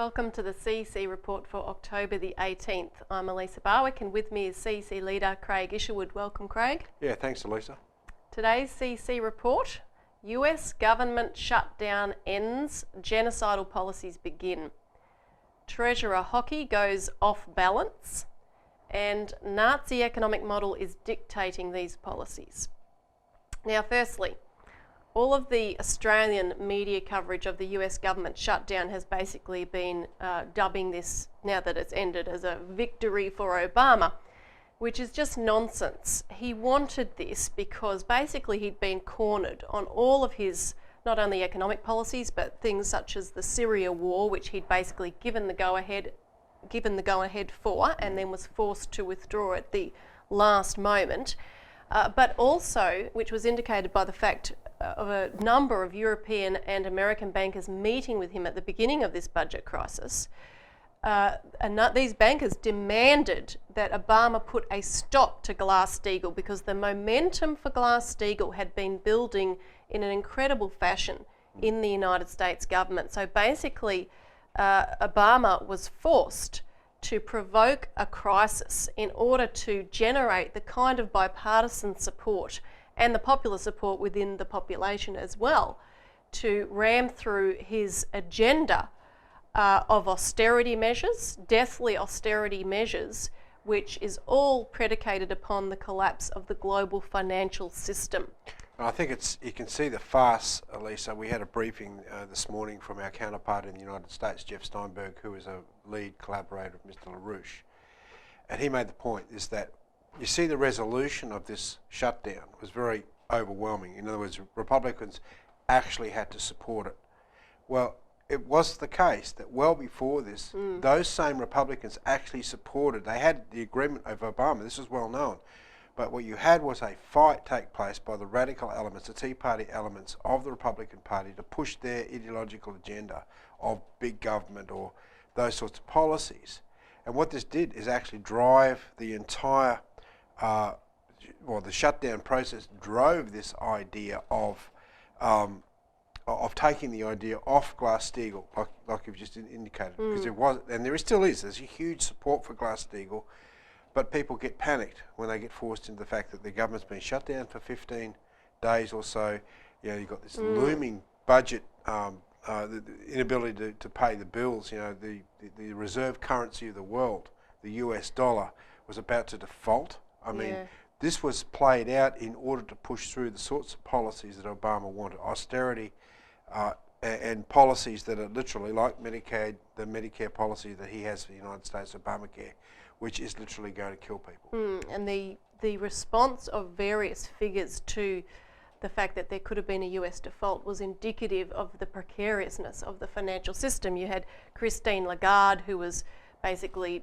Welcome to the CEC Report for October the 18th. I'm Elisa Barwick and with me is CEC leader Craig Isherwood. Welcome, Craig. Yeah, thanks, Elisa. Today's CEC Report: US government shutdown ends, genocidal policies begin. Treasurer Hockey goes off balance, and Nazi economic model is dictating these policies. Now, firstly, all of the Australian media coverage of the US government shutdown has basically been dubbing this, now that it's ended, as a victory for Obama, which is just nonsense. He wanted this because basically he'd been cornered on all of his, not only economic policies, but things such as the Syria war, which he'd basically given the go-ahead for, and then was forced to withdraw at the last moment. But also, which was indicated by the fact of a number of European and American bankers meeting with him at the beginning of this budget crisis, and these bankers demanded that Obama put a stop to Glass-Steagall because the momentum for Glass-Steagall had been building in an incredible fashion in the United States government. So basically, Obama was forced to provoke a crisis in order to generate the kind of bipartisan support and the popular support within the population as well to ram through his agenda of austerity measures, deathly austerity measures, which is all predicated upon the collapse of the global financial system. I think you can see the farce, Elisa. We had a briefing this morning from our counterpart in the United States, Jeff Steinberg, who is a lead collaborator of Mr. LaRouche. And he made the point is that you see the resolution of this shutdown was very overwhelming. In other words, Republicans actually had to support it. Well, it was the case that well before this, those same Republicans actually supported, they had the agreement of Obama, this was well known, but what you had was a fight take place by the radical elements, the Tea Party elements of the Republican Party to push their ideological agenda of big government or those sorts of policies. And what this did is actually drive the entire the shutdown process drove this idea of taking the idea off Glass-Steagall, like you've just indicated, because there was, and there still is, there's a huge support for Glass-Steagall, but people get panicked when they get forced into the fact that the government's been shut down for 15 days or so. You know, you've got this looming budget, the inability to pay the bills. You know, the reserve currency of the world, the US dollar, was about to default. I mean, this was played out in order to push through the sorts of policies that Obama wanted, austerity and policies that are literally like Medicaid, the Medicare policy that he has for the United States, Obamacare, which is literally going to kill people. And the response of various figures to the fact that there could have been a US default was indicative of the precariousness of the financial system. You had Christine Lagarde, who was basically,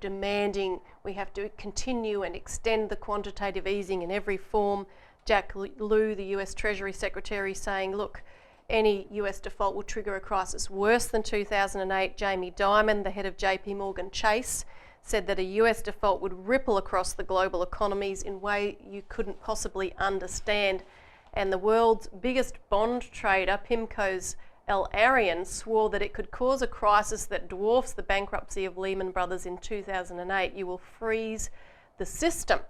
demanding we have to continue and extend the quantitative easing in every form. Jack Lew, the US Treasury Secretary, saying, look, any US default will trigger a crisis worse than 2008. Jamie Dimon, the head of JP Morgan Chase, said that a US default would ripple across the global economies in a way you couldn't possibly understand. And the world's biggest bond trader, PIMCO's El Arian, swore that it could cause a crisis that dwarfs the bankruptcy of Lehman Brothers in 2008. You will freeze the system.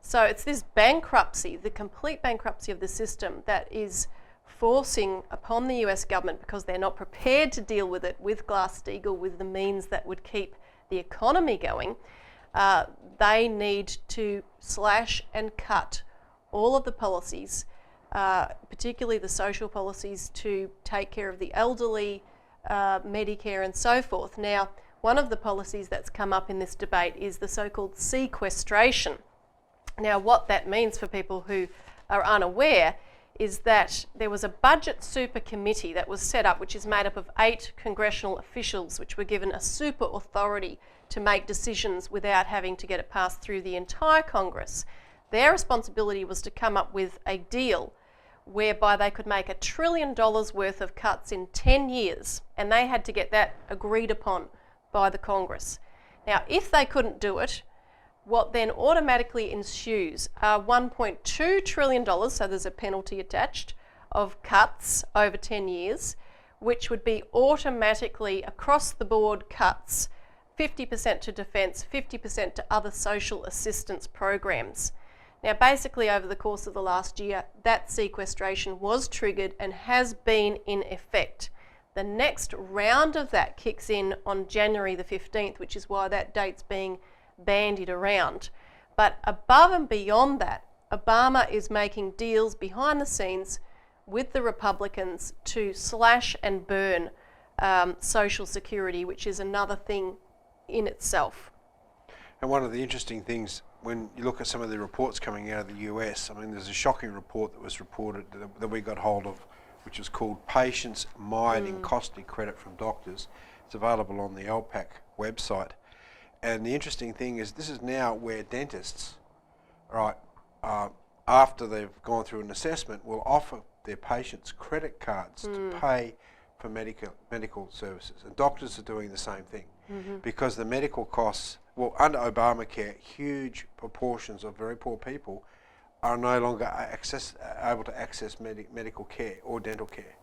So it's this bankruptcy, the complete bankruptcy of the system, that is forcing upon the US government, because they're not prepared to deal with it with Glass-Steagall, with the means that would keep the economy going. They need to slash and cut all of the policies, particularly the social policies to take care of the elderly, Medicare and so forth. Now, one of the policies that's come up in this debate is the so-called sequestration. Now, what that means for people who are unaware is that there was a budget super committee that was set up, which is made up of 8 congressional officials, which were given a super authority to make decisions without having to get it passed through the entire Congress. Their responsibility was to come up with a deal whereby they could make $1 trillion worth of cuts in 10 years, and they had to get that agreed upon by the Congress. Now, if they couldn't do it, what then automatically ensues are $1.2 trillion, so there's a penalty attached, of cuts over 10 years, which would be automatically across the board cuts, 50% to defence, 50% to other social assistance programs. Now, basically over the course of the last year, that sequestration was triggered and has been in effect. The next round of that kicks in on January the 15th, which is why that date's being bandied around. But above and beyond that, Obama is making deals behind the scenes with the Republicans to slash and burn Social Security, which is another thing in itself. And one of the interesting things, when you look at some of the reports coming out of the US, I mean, there's a shocking report that was reported that we got hold of, which is called Patients Mired in Costly Credit from Doctors. It's available on the LPAC website. And the interesting thing is this is now where dentists, right, after they've gone through an assessment, will offer their patients credit cards to pay for medical services. And doctors are doing the same thing because the medical costs, well, under Obamacare, huge proportions of very poor people are no longer able to access medical care or dental care.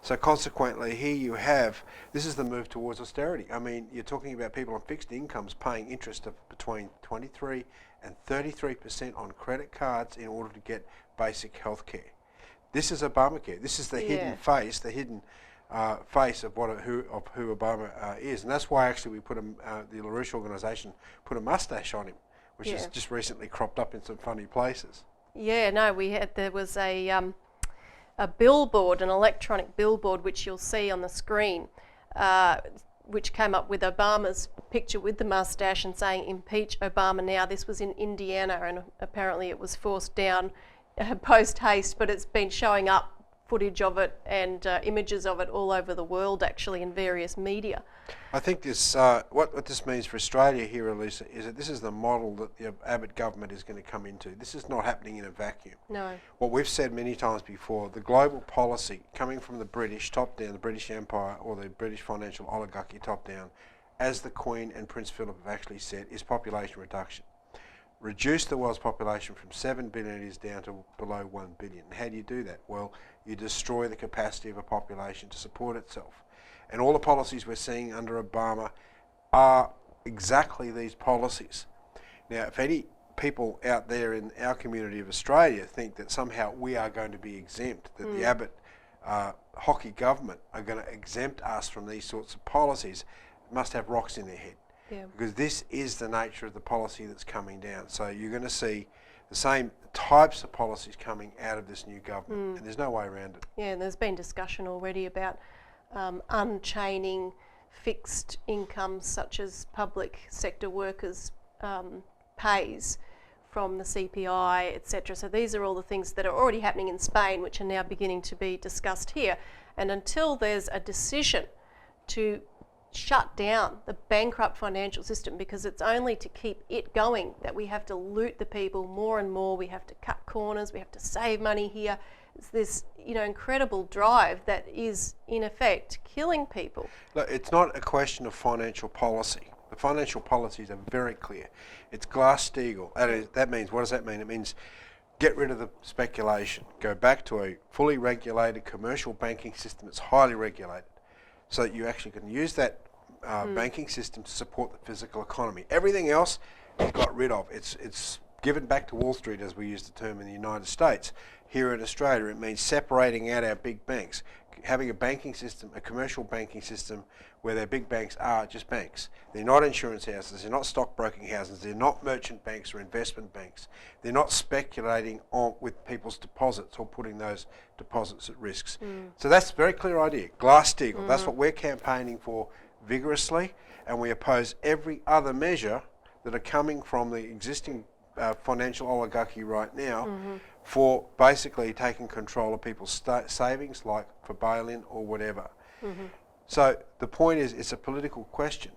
So consequently, here you have, this is the move towards austerity. I mean, you're talking about people on fixed incomes paying interest of between 23 and 33% on credit cards in order to get basic health care. This is Obamacare. This is the hidden face, the hidden face of who Obama is, and that's why actually we put the LaRouche organisation put a mustache on him, which has just recently cropped up in some funny places. Yeah, no, there was a billboard, an electronic billboard, which you'll see on the screen, which came up with Obama's picture with the mustache and saying "Impeach Obama now." This was in Indiana, and apparently it was forced down post haste, but it's been showing up footage of it and images of it all over the world, actually, in various media. I think this, what this means for Australia here, Elisa, is that this is the model that the Abbott government is going to come into. This is not happening in a vacuum. No. What we've said many times before, the global policy coming from the British top down, the British Empire or the British financial oligarchy top down, as the Queen and Prince Philip have actually said, is population reduction. Reduce the world's population from 7 billion it is down to below 1 billion. And how do you do that? Well, you destroy the capacity of a population to support itself. And all the policies we're seeing under Obama are exactly these policies. Now, if any people out there in our community of Australia think that somehow we are going to be exempt, that the Abbott hockey government are going to exempt us from these sorts of policies, must have rocks in their head. Yeah. Because this is the nature of the policy that's coming down. So you're going to see the same types of policies coming out of this new government, and there's no way around it. Yeah, and there's been discussion already about unchaining fixed incomes such as public sector workers' pays from the CPI, etc. So these are all the things that are already happening in Spain, which are now beginning to be discussed here. And until there's a decision to shut down the bankrupt financial system, because it's only to keep it going that we have to loot the people more and more, we have to cut corners, we have to save money here. It's this, incredible drive that is in effect killing people. Look, it's not a question of financial policy. The financial policies are very clear. It's Glass-Steagall. That means, what does that mean? It means get rid of the speculation. Go back to a fully regulated commercial banking system that's highly regulated, so that you actually can use that banking system to support the physical economy. Everything else is got rid of. It's given back to Wall Street, as we use the term in the United States. Here in Australia, it means separating out our big banks, having a banking system, a commercial banking system, where their big banks are just banks. They're not insurance houses, they're not stockbroking houses, they're not merchant banks or investment banks. They're not speculating with people's deposits or putting those deposits at risks. So that's a very clear idea. Glass-Steagall, that's what we're campaigning for vigorously, and we oppose every other measure that are coming from the existing financial oligarchy right now for basically taking control of people's savings, like for bail-in or whatever. So the point is, it's a political question.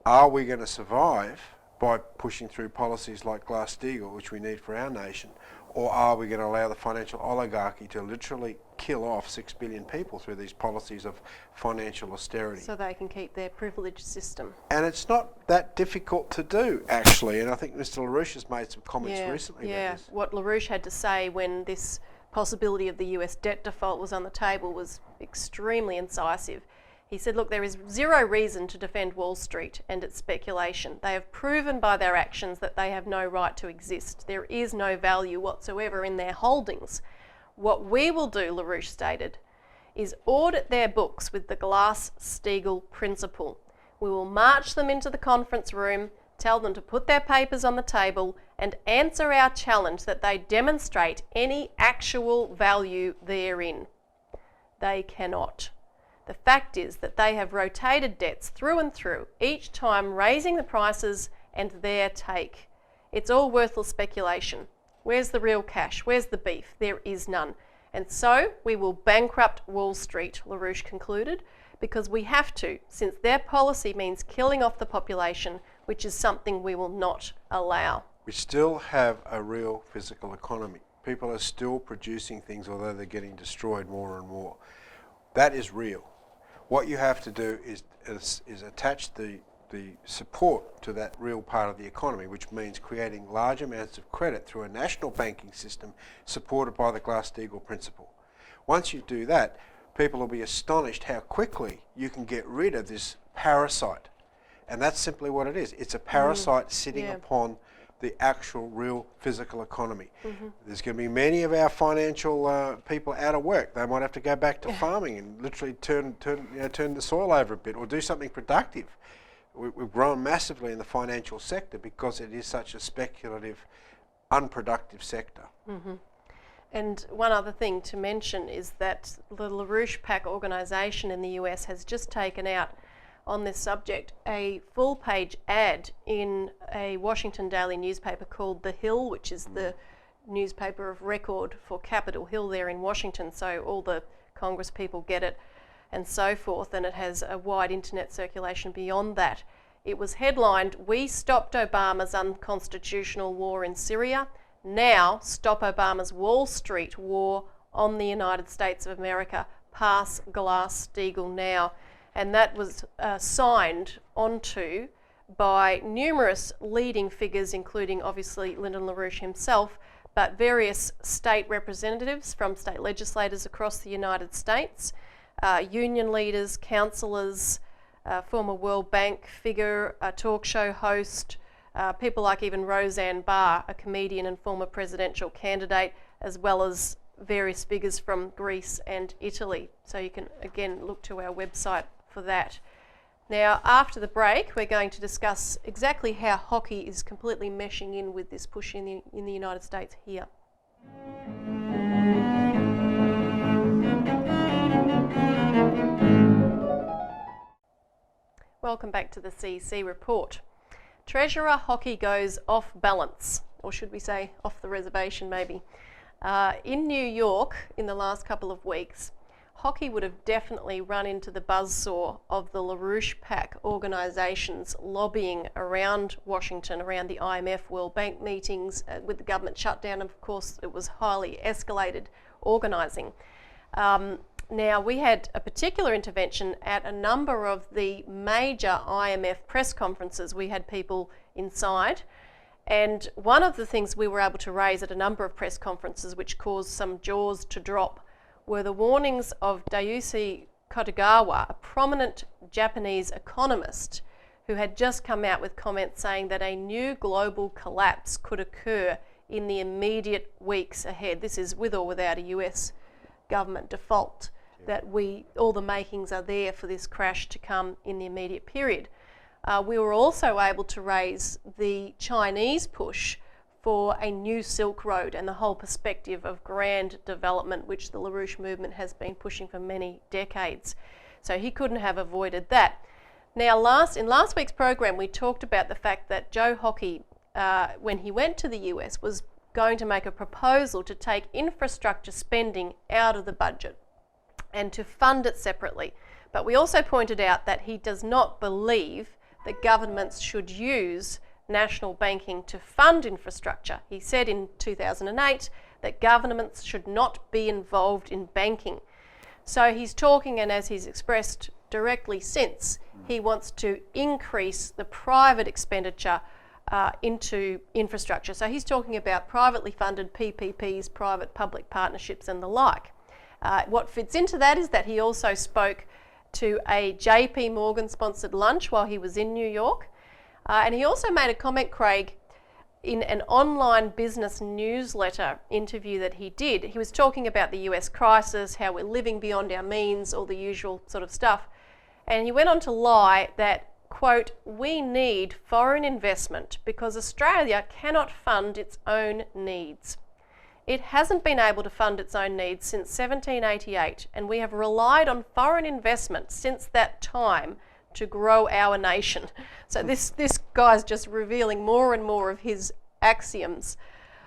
Are we going to survive by pushing through policies like Glass-Steagall, which we need for our nation, or are we going to allow the financial oligarchy to literally kill off 6 billion people through these policies of financial austerity? So they can keep their privileged system. And it's not that difficult to do, actually, and I think Mr. LaRouche has made some comments recently about this. What LaRouche had to say when this possibility of the US debt default was on the table was extremely incisive. He said, look, there is zero reason to defend Wall Street and its speculation. They have proven by their actions that they have no right to exist. There is no value whatsoever in their holdings. What we will do, LaRouche stated, is audit their books with the Glass-Steagall principle. We will march them into the conference room, tell them to put their papers on the table and answer our challenge that they demonstrate any actual value therein. They cannot. The fact is that they have rotated debts through and through, each time raising the prices and their take. It's all worthless speculation. Where's the real cash? Where's the beef? There is none. And so we will bankrupt Wall Street, LaRouche concluded, because we have to, since their policy means killing off the population, which is something we will not allow. We still have a real physical economy. People are still producing things, although they're getting destroyed more and more. That is real. What you have to do is attach the support to that real part of the economy, which means creating large amounts of credit through a national banking system supported by the Glass-Steagall principle. Once you do that, people will be astonished how quickly you can get rid of this parasite. And that's simply what it is. It's a parasite sitting upon the actual real physical economy. There's going to be many of our financial people out of work. They might have to go back to farming and literally turn the soil over a bit or do something productive. We've grown massively in the financial sector because it is such a speculative, unproductive sector. And one other thing to mention is that the LaRouche PAC organisation in the US has just taken out on this subject a full-page ad in a Washington daily newspaper called The Hill, which is the newspaper of record for Capitol Hill there in Washington, so all the Congress people get it and so forth, and it has a wide internet circulation beyond that. It was headlined, "We stopped Obama's unconstitutional war in Syria. Now stop Obama's Wall Street war on the United States of America. Pass Glass-Steagall now." And that was signed onto by numerous leading figures, including obviously Lyndon LaRouche himself, but various state representatives from state legislators across the United States, union leaders, councillors, former World Bank figure, a talk show host, people like even Roseanne Barr, a comedian and former presidential candidate, as well as various figures from Greece and Italy. So you can again look to our website for that. Now, after the break, we're going to discuss exactly how hockey is completely meshing in with this push in the United States here. Welcome back to the CEC Report. Treasurer hockey goes off balance, or should we say off the reservation maybe. In New York, in the last couple of weeks, hockey would have definitely run into the buzzsaw of the LaRouche PAC organisations lobbying around Washington, around the IMF World Bank meetings, with the government shutdown. Of course, it was highly escalated organising. Now, we had a particular intervention at a number of the major IMF press conferences. We had people inside, and one of the things we were able to raise at a number of press conferences, which caused some jaws to drop, were the warnings of Daisuke Kotegawa, a prominent Japanese economist who had just come out with comments saying that a new global collapse could occur in the immediate weeks ahead. This is with or without a US government default, that all the makings are there for this crash to come in the immediate period. We were also able to raise the Chinese push for a new Silk Road and the whole perspective of grand development, which the LaRouche movement has been pushing for many decades. So he couldn't have avoided that. Now, in last week's program, we talked about the fact that Joe Hockey, when he went to the US, was going to make a proposal to take infrastructure spending out of the budget and to fund it separately. But we also pointed out that he does not believe that governments should use national banking to fund infrastructure. He said in 2008 that governments should not be involved in banking. So he's talking, and as he's expressed directly since, he wants to increase the private expenditure into infrastructure. So he's talking about privately funded PPPs, private-public partnerships and the like. What fits into that is that he also spoke to a JP Morgan sponsored lunch while he was in New York. And he also made a comment, Craig, in an online business newsletter interview that he did. He was talking about the US crisis, how we're living beyond our means, all the usual sort of stuff. And he went on to lie that, quote, "We need foreign investment because Australia cannot fund its own needs. It hasn't been able to fund its own needs since 1788, and we have relied on foreign investment since that time to grow our nation." So this guy's just revealing more and more of his axioms.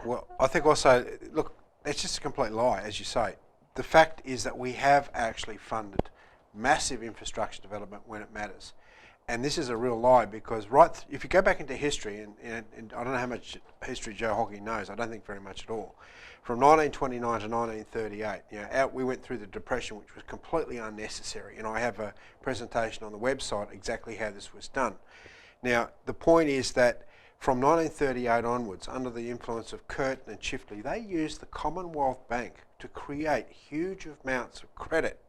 Well, I think also, look, it's just a complete lie, as you say. The fact is that we have actually funded massive infrastructure development when it matters. And this is a real lie because if you go back into history, and I don't know how much history Joe Hockey knows, I don't think very much at all. From 1929 to 1938, we went through the Depression, which was completely unnecessary. And I have a presentation on the website exactly how this was done. Now, the point is that from 1938 onwards, under the influence of Curtin and Chifley, they used the Commonwealth Bank to create huge amounts of credit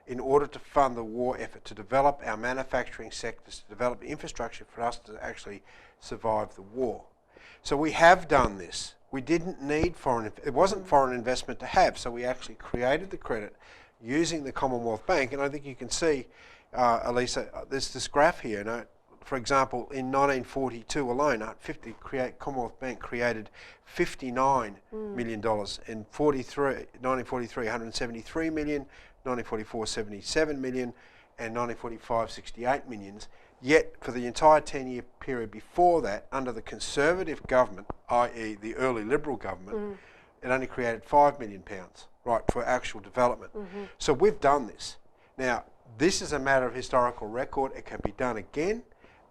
in order to fund the war effort, to develop our manufacturing sectors, to develop infrastructure for us to actually survive the war. So we have done this. We didn't need it wasn't foreign investment to have, so we actually created the credit using the Commonwealth Bank. And I think you can see, Elisa, there's this graph here. For example, in 1942 alone, Commonwealth Bank created $59 million. In 1943, $173 million. 1944, 77 million, and 1945, 68 millions. Yet, for the entire 10-year period before that, under the Conservative government, i.e. the early Liberal government, it only created £5 million, right, for actual development. So we've done this. Now, this is a matter of historical record. It can be done again.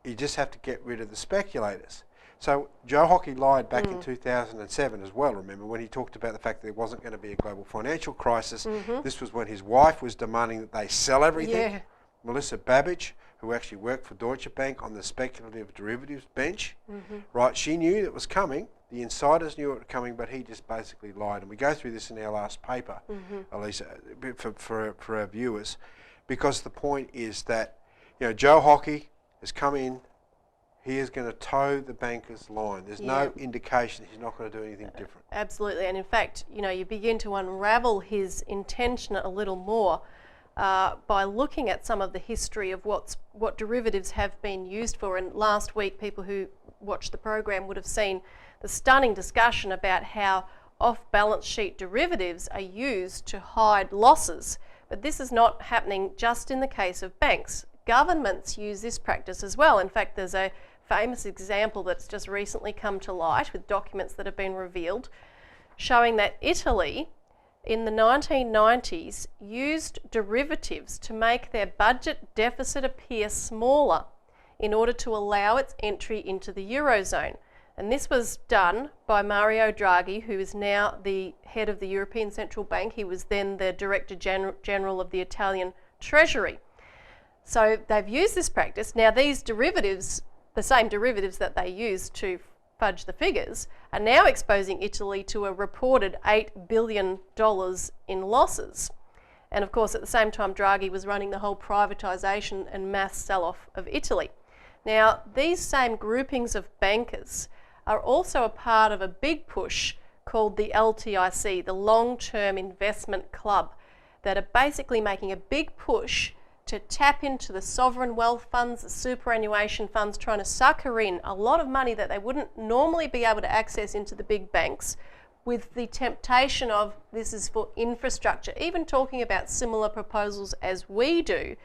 You just have to get rid of the speculators. So Joe Hockey lied back in 2007 as well, remember, when he talked about the fact that there wasn't going to be a global financial crisis. This was when his wife was demanding that they sell everything. Yeah. Melissa Babbage, who actually worked for Deutsche Bank on the speculative derivatives bench, right? She knew it was coming. The insiders knew it was coming, but he just basically lied. And we go through this in our last paper, Elisa, for our viewers, because the point is that, Joe Hockey has come in. He is going to toe the banker's line. There's no indication he's not going to do anything different. Absolutely. And in fact, you begin to unravel his intention a little more by looking at some of the history of what derivatives have been used for. And last week, people who watched the program would have seen the stunning discussion about how off-balance sheet derivatives are used to hide losses. But this is not happening just in the case of banks. Governments use this practice as well. In fact, there's a famous example that's just recently come to light with documents that have been revealed showing that Italy in the 1990s used derivatives to make their budget deficit appear smaller in order to allow its entry into the Eurozone. And this was done by Mario Draghi, who is now the head of the European Central Bank. He was then the Director General of the Italian Treasury. So they've used this practice. Now these derivatives, the same derivatives that they used to fudge the figures, are now exposing Italy to a reported $8 billion in losses. And of course, at the same time, Draghi was running the whole privatisation and mass sell-off of Italy. Now, these same groupings of bankers are also a part of a big push called the LTIC, the Long-Term Investment Club, that are basically making a big push to tap into the sovereign wealth funds, the superannuation funds, trying to sucker in a lot of money that they wouldn't normally be able to access into the big banks, with the temptation of this is for infrastructure, even talking about similar proposals as we do.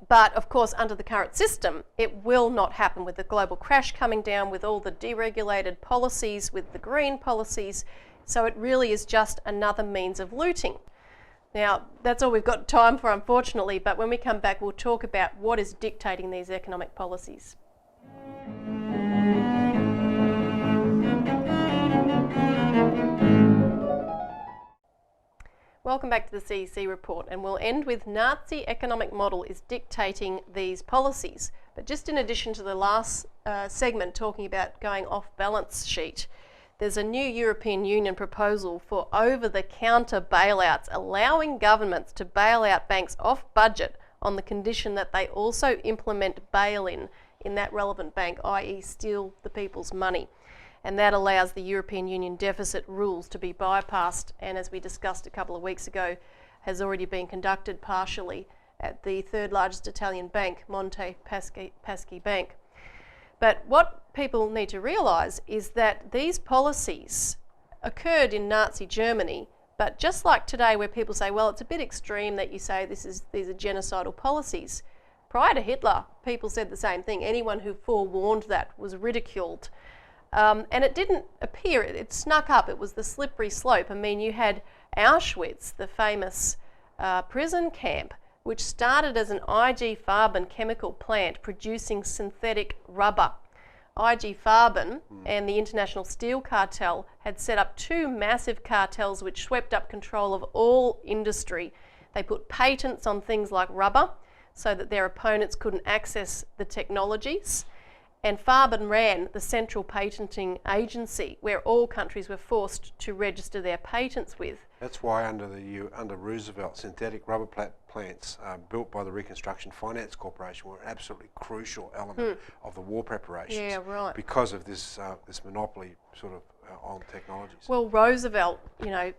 But of course, under the current system, it will not happen with the global crash coming down, with all the deregulated policies, with the green policies. So it really is just another means of looting. Now, that's all we've got time for, unfortunately, but when we come back, we'll talk about what is dictating these economic policies. Welcome back to the CEC Report, and we'll end with Nazi economic model is dictating these policies. But just in addition to the last segment talking about going off balance sheet, there's a new European Union proposal for over-the-counter bailouts, allowing governments to bail out banks off budget on the condition that they also implement bail-in in that relevant bank, i.e. steal the people's money. And that allows the European Union deficit rules to be bypassed, and as we discussed a couple of weeks ago, has already been conducted partially at the third largest Italian bank, Monte Paschi Bank. But what people need to realise is that these policies occurred in Nazi Germany, but just like today where people say, well, it's a bit extreme that you say these are genocidal policies, prior to Hitler, people said the same thing. Anyone who forewarned that was ridiculed. And it didn't appear, it snuck up, it was the slippery slope. I mean, you had Auschwitz, the famous prison camp, which started as an IG Farben chemical plant producing synthetic rubber. IG Farben and the International Steel Cartel had set up two massive cartels which swept up control of all industry. They put patents on things like rubber so that their opponents couldn't access the technologies. And Farben ran the central patenting agency where all countries were forced to register their patents with. That's why under Roosevelt, synthetic rubber plants built by the Reconstruction Finance Corporation were an absolutely crucial element of the war preparations. Yeah, right. Because of this monopoly sort of on technologies. Well, Roosevelt,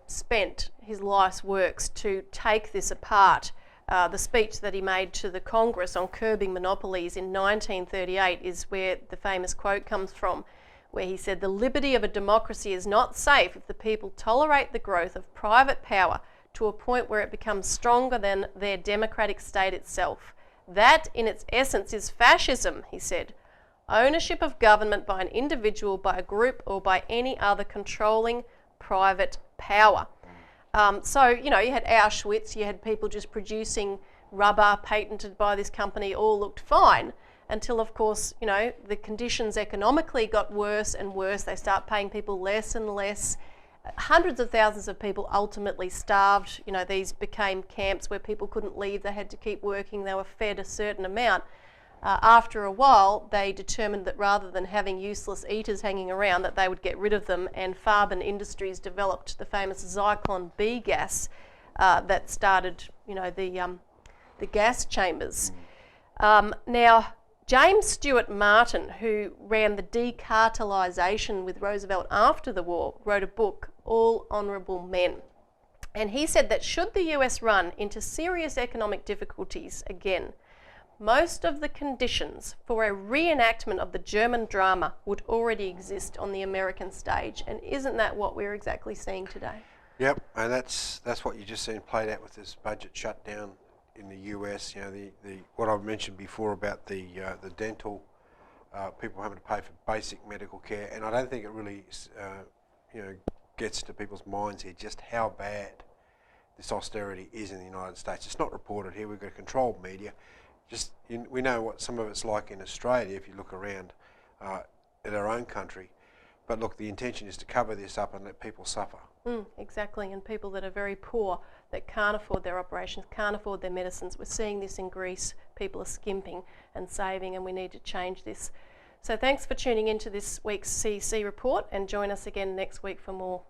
spent his life's works to take this apart. The speech that he made to the Congress on curbing monopolies in 1938 is where the famous quote comes from, where he said, "The liberty of a democracy is not safe if the people tolerate the growth of private power to a point where it becomes stronger than their democratic state itself. That, in its essence, is fascism," he said. "Ownership of government by an individual, by a group, or by any other controlling private power." So, you had Auschwitz, you had people just producing rubber patented by this company, all looked fine until, of course, the conditions economically got worse and worse. They start paying people less and less. Hundreds of thousands of people ultimately starved. These became camps where people couldn't leave. They had to keep working. They were fed a certain amount. After a while, they determined that rather than having useless eaters hanging around, that they would get rid of them, and Farben Industries developed the famous Zyklon B gas that started, the gas chambers. Now, James Stewart Martin, who ran the decartelisation with Roosevelt after the war, wrote a book, All Honourable Men. And he said that should the US run into serious economic difficulties again, most of the conditions for a reenactment of the German drama would already exist on the American stage. And isn't that what we're exactly seeing today? Yep, and that's what you just seen played out with this budget shutdown in the US. The what I've mentioned before about the dental people having to pay for basic medical care, and I don't think it really gets to people's minds here just how bad this austerity is in the United States. It's not reported here. We've got a controlled media. We know what some of it's like in Australia if you look around at our own country. But look, the intention is to cover this up and let people suffer. Exactly, and people that are very poor, that can't afford their operations, can't afford their medicines. We're seeing this in Greece. People are skimping and saving, and we need to change this. So thanks for tuning into this week's CEC Report, and join us again next week for more.